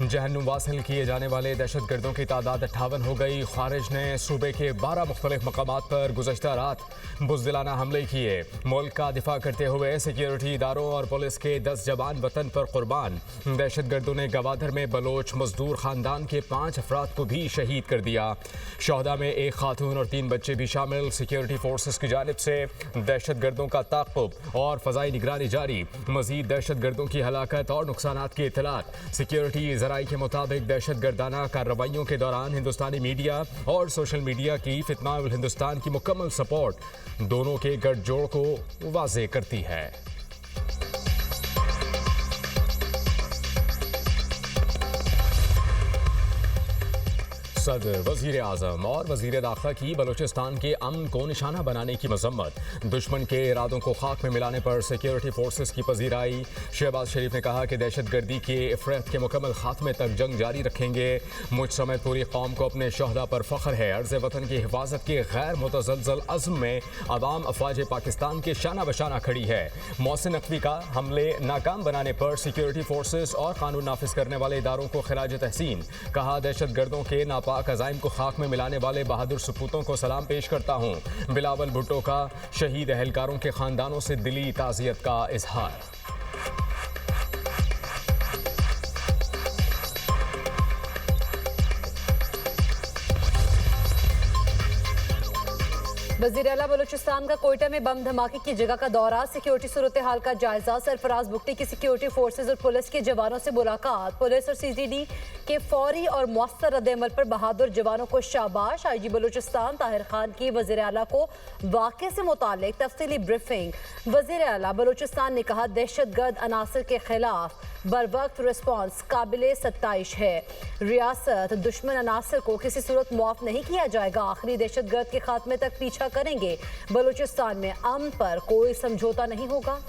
जहन्नुम वासिल किए जाने वाले दहशत गर्दों की तादाद 58 हो गई। खारिज ने सूबे के 12 मुख्तलिफ मकामात पर गुज़श्ता रात बुज़दिलाना हमले किए। मुल्क का दिफा करते हुए सिक्योरिटी इदारों और पुलिस के 10 जवान वतन पर कुर्बान। दहशत गर्दों ने गवादर में बलोच मजदूर खानदान के 5 अफराद को भी शहीद कर दिया। शहदा में एक खातून और 3 बच्चे भी शामिल। सिक्योरिटी फोर्सेस की जानिब से दहशत गर्दों का ताक़ुब और फ़ज़ाई निगरानी जारी। मज़ीद दहशत गर्दों की हलाकत और नुकसानात की इत्तलात। सिक्योरिटी ज़राई के मुताबिक दहशत गर्दाना कार्रवाइयों के दौरान हिंदुस्तानी मीडिया और सोशल मीडिया की फितना उल हिंदुस्तान की मुकम्मल सपोर्ट दोनों के गठजोड़ को वाज़े करती है। सदर, वज़ीर आज़म और वज़ीर दाखिला की बलूचिस्तान के अमन को निशाना बनाने की मजम्मत। दुश्मन के इरादों को खाक में मिलाने पर सिक्योरिटी फोर्सेस की पजीराई। शहबाज शरीफ ने कहा कि दहशत गर्दी के इफ़रात के मुकम्मल खात्मे तक जंग जारी रखेंगे। मुझ समेत पूरी कौम को अपने शहदा पर फ़ख्र है। अर्ज़ वतन की हिफाजत के गैर मुतज़लज़ल अज़्म में अवाम अफवाज पाकिस्तान के शाना बशाना खड़ी है। मोहसिन नकवी का हमले नाकाम बनाने पर सिक्योरिटी फोर्सेस और कानून नाफिज करने वाले इदारों को खिराज तहसीन। कहा, दहशत गर्दों के नापाक अज़ाइम को खाक में मिलाने वाले बहादुर सपूतों को सलाम पेश करता हूँ। बिलावल भुट्टो का शहीद अहलकारों के खानदानों से दिली ताज़ियत का इजहार। वज़ीर आला बलूचिस्तान का कोयटा में बम धमाके की जगह का दौरा। सिक्योरिटी सूरत हाल का जायजा। सरफराज बुगटी की सिक्योरिटी फोर्सेज और पुलिस के जवानों से मुलाकात। पुलिस और सीटीडी के फौरी और मौसर रद्द-ए-अमल पर बहादुर जवानों को शाबाश। आईजी बलूचिस्तान ताहिर खान की वज़ीर आला को वाक़े से मुतालिक तफसीली ब्रीफिंग। वज़ीर आला बलूचिस्तान ने कहा, दहशत गर्द अनासर के खिलाफ बरवक्त रिस्पॉन्स काबिल सत्ताइश है। रियासत दुश्मन अनासर को किसी सूरत मुआफ नहीं किया जाएगा। आखिरी दहशत गर्द के खात्मे तक पीछा करेंगे। बलूचिस्तान में अमन पर कोई समझौता नहीं होगा।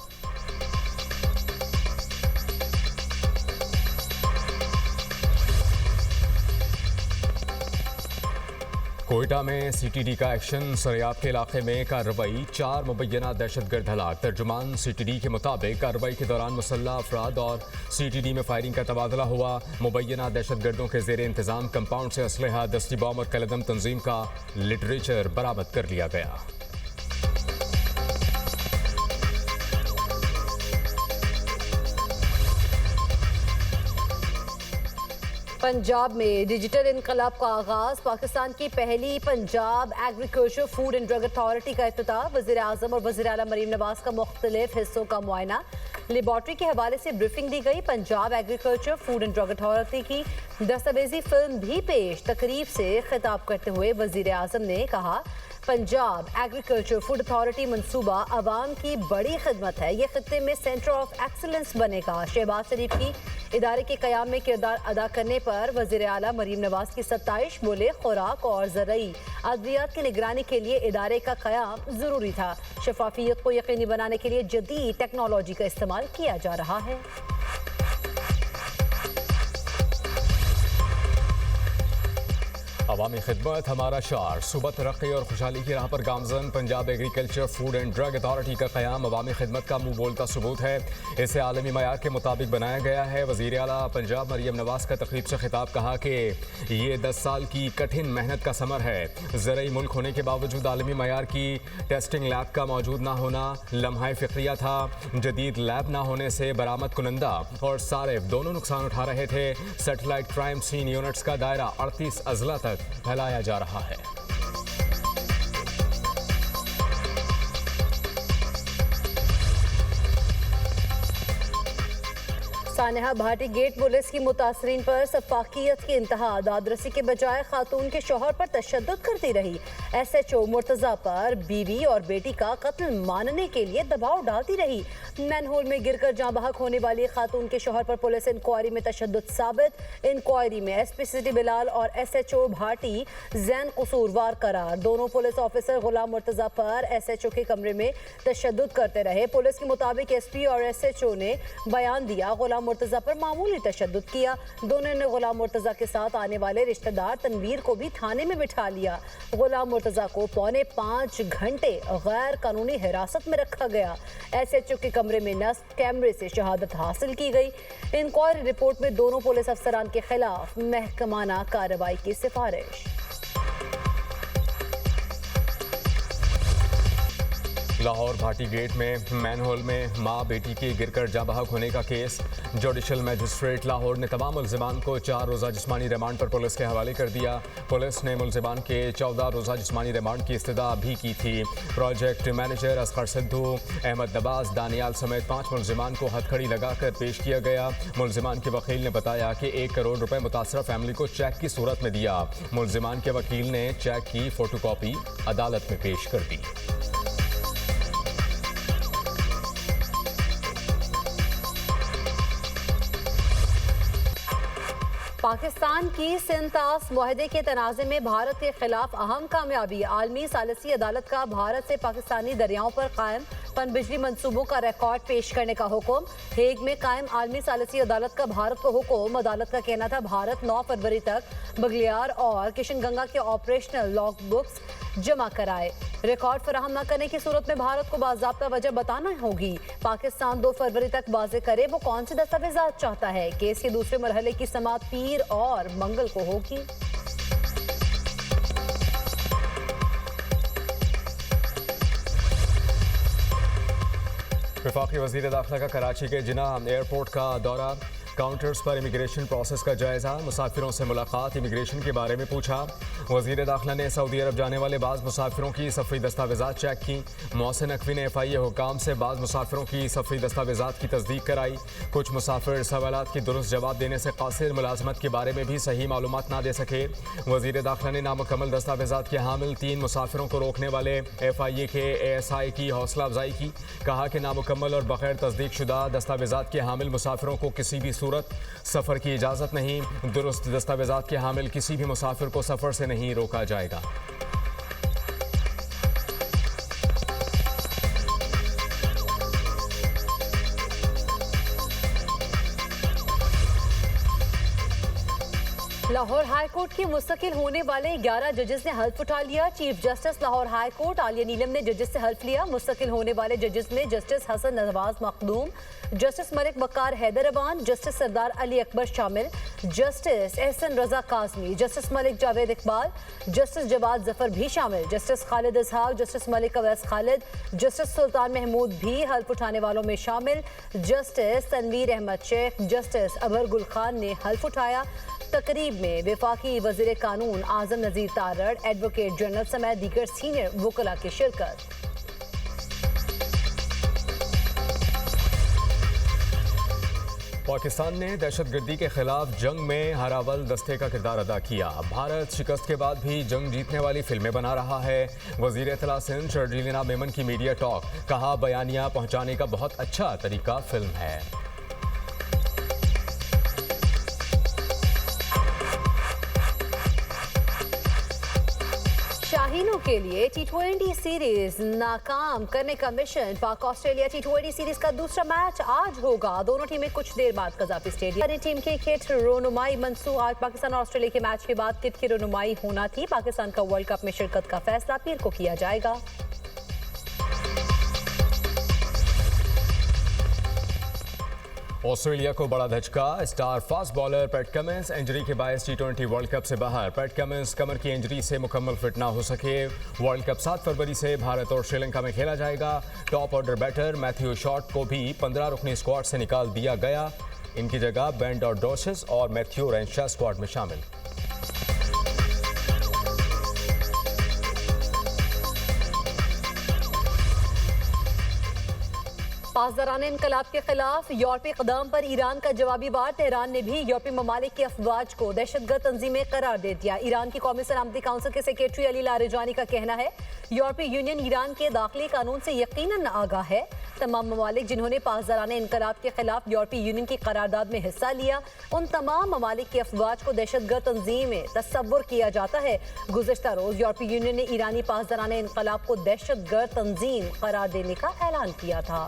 कोयटा में सीटीडी का एक्शन। सरियाब के इलाके में कार्रवाई। 4 मुबैना दहशत गर्द हलाक। तर्जुमान सीटीडी के मुताबिक कार्रवाई के दौरान मुसल्लह अफराद और सीटीडी में फायरिंग का तबादला हुआ। मुबैना दहशत गर्दों के जेर इंतजाम कंपाउंड से असलहा, दस्ती बम और कलदम तंजीम का लिटरेचर बरामद कर लिया गया। पंजाब में डिजिटल इनकलाब का आगाज। पाकिस्तान की पहली Punjab agriculture food and drug authority का इफ्तिताह। वज़ीर आज़म और वज़ीर आला मरीम नवाज का मुख्तलिफ हिस्सों का मुआयना। लेबॉर्ट्री के हवाले से ब्रीफिंग दी गई। Punjab agriculture food and drug authority की दस्तावेजी फिल्म भी पेश। तकरीब से खिताब करते हुए वज़ीर आज़म ने कहा, पंजाब एग्रीकल्चर फूड अथॉरिटी मंसूबा अवाम की बड़ी खिदमत है। ये खित्ते में सेंटर ऑफ एक्सीलेंस बनेगा। शहबाज शरीफ की इदारे के क़याम में किरदार अदा करने पर वज़ीर आला मरीम नवाज की 27 बोले, खुराक और ज़रई अद्वियात की निगरानी के लिए इदारे का क़याम ज़रूरी था। शफाफियत को यकीनी बनाने के लिए जदीद टेक्नोलॉजी का इस्तेमाल किया जा रहा है। अवामी खिदमत हमारा शार। सुबह तरक्की और खुशहाली की राह पर गामजन। Punjab agriculture food and drug authority का क़याम अवामी खिदमत का मुँह बोलता सबूत है। इसे आलमी मयार के मुताबिक बनाया गया है। वज़ीर आला पंजाब मरीम नवाज का तकरीब से खिताब कहा कि ये 10 साल की कठिन मेहनत का समर है। ज़रई मुल्क होने के बावजूद आलमी मयार की टेस्टिंग लैब का मौजूद ना होना लम्हा फ़िक्रिया था। जदीद लैब ना होने से बरामद कुनंदा और सारिफ दोनों नुकसान उठा रहे थे। सेटेलाइट क्राइम सीन यूनिट्स का दायरा 38 अजला तक फैलाया जा रहा है। सानेहा भाटी गेट पुलिस की मुतासरीन पर सफाकियत की इंतहा। दादरसी के बजाय खातून के शौहर पर तशद्दुद करती रही। SHO मुर्तज़ा पर बीवी और बेटी का कत्ल मानने के लिए दबाव डालती रही। मैनहोल में गिरकर जाँ बहक होने वाली खातून के शौहर पर पुलिस इंक्वायरी में तशद्दुद साबित। इंक्वायरी में SP सिटी बिलाल और SHO भाटी जैन कसूरवार करार। दोनों पुलिस ऑफिसर गुलाम मुर्तज़ा पर SHO के कमरे में तशद्दुद करते रहे। पुलिस के मुताबिक SP और SHO ने बयान दिया। गुलाम गुलाम मुर्तज़ा पर मामूली तशद्दुद किया। दोनों ने गुलाम मुर्तज़ा के साथ आने वाले रिश्तेदार तनवीर को भी थाने में बिठा लिया। गुलाम मुर्तज़ा को 4.25 घंटे गैर कानूनी हिरासत में रखा गया। SHO के कमरे में नस्ब कैमरे से शहादत हासिल की गई। इंक्वायरी रिपोर्ट में दोनों पुलिस अफसरान के खिलाफ महकमाना कार्रवाई की सिफारिश। लाहौर भाटी गेट में मैनहोल में मां बेटी के गिरकर जाँ बहक होने का केस। जुडिशल मजिस्ट्रेट लाहौर ने तमाम मुल्जिमान को 4 रोज़ा जिस्मानी रिमांड पर पुलिस के हवाले कर दिया। पुलिस ने मुल्जिमान के 14 रोज़ा जिस्मानी रिमांड की इस्तदा भी की थी। प्रोजेक्ट मैनेजर असगर सिद्धू, अहमद नवाज, दानियाल समेत 5 मुल्जिमान को हथकड़ी लगाकर पेश किया गया। मुल्जिमान के वकील ने बताया कि 1 करोड़ रुपए मुतासरा फैमिली को चेक की सूरत में दिया। मुल्जिमान के वकील ने चेक की फोटोकॉपी अदालत में पेश कर दी। पाकिस्तान की सिंतास मुआहदे के तनाज़े में भारत के खिलाफ अहम कामयाबी। आलमी सालिसी अदालत का भारत से पाकिस्तानी दरियाओं पर कायम पनबिजली मंसूबों का रिकॉर्ड पेश करने का हुक्म। हेग में कायम आलमी सालिसी अदालत का भारत को हुक्म। अदालत का कहना था भारत 9 फरवरी तक बगलियार और किशनगंगा के ऑपरेशनल लॉग बुक्स जमा कराए। रिकॉर्ड फराहम न करने की सूरत में भारत को बाज़ाब्ता वजह बताना होगी। पाकिस्तान 2 फरवरी तक वाज़े करे वो कौन से दस्तावेजात चाहता है। केस के दूसरे मरहले की समाअत पीर और मंगल को होगी। वफाकी वज़ीर दाखिला का कराची के जिन्ना एयरपोर्ट का दौरा। काउंटर्स पर इमिग्रेशन प्रोसेस का जायजा। मुसाफिरों से मुलाकात, इमिग्रेशन के बारे में पूछा। वज़ीर दाखिला ने सऊदी अरब जाने वाले बाज़ मुसाफिरों की सफ़री दस्तावेज़ात चेक की। मोहसिन नकवी ने FIA हुकाम से बाज़ मुसाफिरों की सफ़री दस्तावेज़ात की तस्दीक कराई। कुछ मुसाफिर सवालात की दुरुस्त जवाब देने से कासिर मुलाजमत के बारे में भी सही मालूमात ना दे सके। वज़ीर दाखिला ने नामुकम्मल दस्तावेज़ात के हामिल 3 मुसाफिरों को रोकने वाले FIA के ASI की हौसला अफजाई की। कहा कि नामुकम्मल और बगैर तस्दीक शुदा दस्तावेज़ात के हामिल मुसाफिरों को किसी भी सूरत सफ़र की इजाज़त नहीं। दुरुस्त दस्तावेज़ात के हामिल किसी भी मुसाफिर को सफ़र से नहीं रोका जाएगा। लाहौर हाई कोर्ट के मुस्तकिल होने वाले 11 जजेस ने हल्फ उठा लिया। Chief justice Lahore high court Aalia Neelum ने जजेस से हल्फ लिया। मुस्तकिल होने वाले जजेस में जस्टिस हसन नवाज मखदूम, जस्टिस मलिक बकार हैदराबाद, जस्टिस सरदार अली अकबर शामिल, जस्टिस एहसन रजा काजमी, जस्टिस मलिक जावेद इकबाल, जस्टिस जवाद जफर भी शामिल, जस्टिस खालिद इसहाक, जस्टिस मलिक अवैस खालिद, जस्टिस सुल्तान महमूद भी हल्फ उठाने वालों में शामिल। जस्टिस तनवीर अहमद शेख, जस्टिस अबर गुल खान ने हल्फ उठाया। तकरीब में वफाकी वज़ीर कानून आज़म नज़ीर तारड़, एडवोकेट जनरल समेत दीगर सीनियर वकला की शिरकत। पाकिस्तान ने दहशतगर्दी के खिलाफ जंग में हरावल दस्ते का किरदार अदा किया। भारत शिकस्त के बाद भी जंग जीतने वाली फिल्में बना रहा है। वज़ीर इत्तला सिंध शर्जीलिना मेमन की मीडिया टॉक। कहा बयानिया पहुंचाने का बहुत अच्छा तरीका फिल्म है। शाहीनों के लिए T20 सीरीज नाकाम करने का मिशन। पाक ऑस्ट्रेलिया T20 सीरीज का दूसरा मैच आज होगा। दोनों टीमें कुछ देर बाद कज़ाफी स्टेडियम। टीम की किट रोनुमाई मंसूर। आज पाकिस्तान और ऑस्ट्रेलिया के मैच के बाद किट की रोनुमाई होना थी। पाकिस्तान का वर्ल्ड कप में शिरकत का फैसला पीर को किया जाएगा। ऑस्ट्रेलिया को बड़ा धचका। Star fast bowler Pat Cummins injury के बायस T20 वर्ल्ड कप से बाहर। पैट कमिंस कमर की इंजरी से मुकम्मल फिट ना हो सके। वर्ल्ड कप 7 फरवरी से भारत और श्रीलंका में खेला जाएगा। Top order batter Matthew Short को भी 15 रुकनी स्क्वाड से निकाल दिया गया। इनकी जगह बेन डॉर्सिस और मैथ्यू रेंशा स्क्वाड में शामिल। पासदारान इनकलाब के खिलाफ यूरोपीय कदम पर ईरान का जवाबी वार। तेहरान ने भी यूरोपीय ममालिक की अफवाज को दहशतगर्द तंजीमें करार दे दिया। ईरान की कौमी सलामती काउंसिल के सेक्रेटरी अली लारेजानी का कहना है यूरोपीय यूनियन ईरान के दाखिली कानून से यकीनन आगाह है। तमाम ममालिक जिन्होंने पासदारान इनकलाब के खिलाफ यूरोपीय यूनियन की करारदाद में हिस्सा लिया, उन तमाम ममालिक की अफवाज को दहशतगर्द तंजीमें तस्वुर किया जाता है। गुज़िश्ता रोज यूरोपीय यूनियन ने ईरानी पासदारान इनकलाब को दहशतगर्द तंजीम करार देने का ऐलान किया था।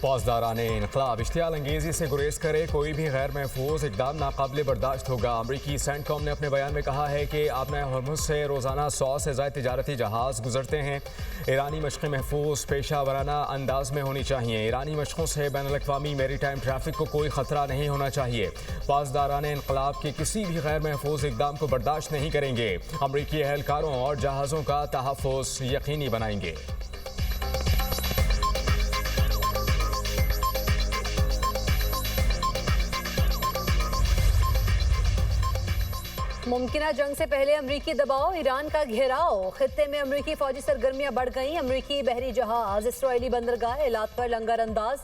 फौजदारान इनकलाब इश्तियाल अंगेजी से गुरेज करे कोई भी गैर महफूज इकदाम नाकाबिले बर्दाश्त होगा। अमरीकी सेंटकॉम ने अपने बयान में कहा है कि आबना हॉर्मुज़ से रोज़ाना 100 से ज़ायद तिजारती जहाज़ गुजरते हैं। ईरानी मशक़ें महफूज पेशा वराना अंदाज में होनी चाहिए। ईरानी मशक़ों से बैनुल-अक़वामी मेरी टाइम ट्रैफिक को कोई ख़तरा नहीं होना चाहिए। फौजदारान इनकलाब के किसी भी गैर महफूज इकदाम को बर्दाश्त नहीं करेंगे। अमरीकी एहलकारों और जहाज़ों का तहफ़्फ़ुज़ यकीनी बनाएंगे। मुमकिना जंग से पहले अमरीकी दबाव, ईरान का घेराव, खित्ते में अमरीकी फौजी सरगर्मियां बढ़ गईं। अमरीकी बहरी जहाज इसराइली बंदरगाह एलात पर लंगर अंदाज,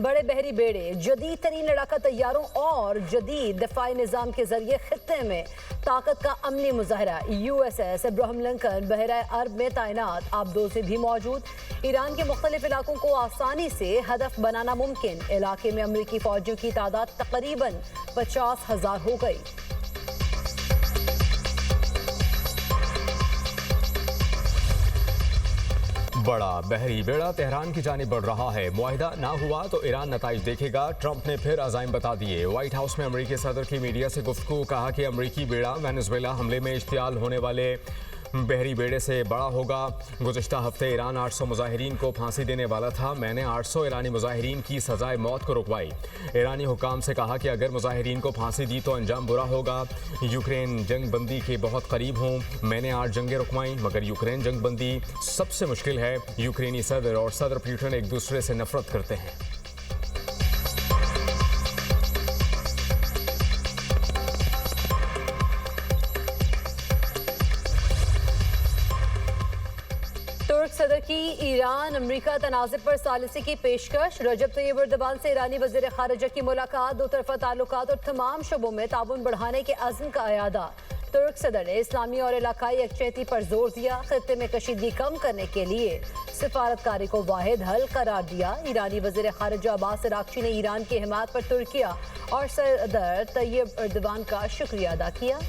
बड़े बहरी बेड़े, जदीद तरीन लड़ाका तैयारों और जदीद दफाई निज़ाम के जरिए खित्ते में ताकत का अमली मुजाहरा। USS अब्राहम लिंकन बहरा अरब में तैनात आबदोज़ भी मौजूद। ईरान के मुख्तलिफ इलाकों को आसानी से हदफ बनाना मुमकिन। इलाके में अमरीकी फौजियों की तादाद तकरीबन 50,000 हो गई। बड़ा बहरी बेड़ा तेहरान की जानिब बढ़ रहा है। मुआहिदा ना हुआ तो ईरान नताइज देखेगा। ट्रंप ने फिर अज़ाइम बता दिए। व्हाइट हाउस में अमरीकी सदर की मीडिया से गुफ्तगू, कहा कि अमरीकी बेड़ा वेनेजुएला हमले में इश्तियाल होने वाले बहरी बेड़े से बड़ा होगा। गुज़िश्ता हफ्ते ईरान 800 मुजाहिरीन को फांसी देने वाला था। मैंने 800 ईरानी मुजाहिरीन की सजाए मौत को रुकवाई। ईरानी हुकाम से कहा कि अगर मुजाहिरीन को फांसी दी तो अंजाम बुरा होगा। यूक्रेन जंग बंदी के बहुत करीब हूँ। मैंने 8 जंगें रुकवाई मगर यूक्रेन जंग बंदी सबसे मुश्किल है। यूक्रेनी सदर और सदर पुतिन एक दूसरे से नफरत करते हैं। तुर्क सदर की ईरान अमरीका तनाज़े पर सालिसी की पेशकश। रजब तैयब एर्दोगान से ईरानी वज़ीर ख़ारिजा की मुलाकात, दो तरफ़ा ताल्लुकात और तमाम शोबों में ताउन बढ़ाने के अज़्म का अयादा। तुर्क सदर ने इस्लामी और इलाकाई यकजहती पर जोर दिया। खित्ते में कशीदगी कम करने के लिए सिफारतकारी को वाहिद हल करार दिया। ईरानी वज़ीर ख़ारिजा अब्बास अराग़ची ने ईरान की हिमायत पर तुर्किया और सदर तैयब एर्दोगान का शुक्रिया अदा किया।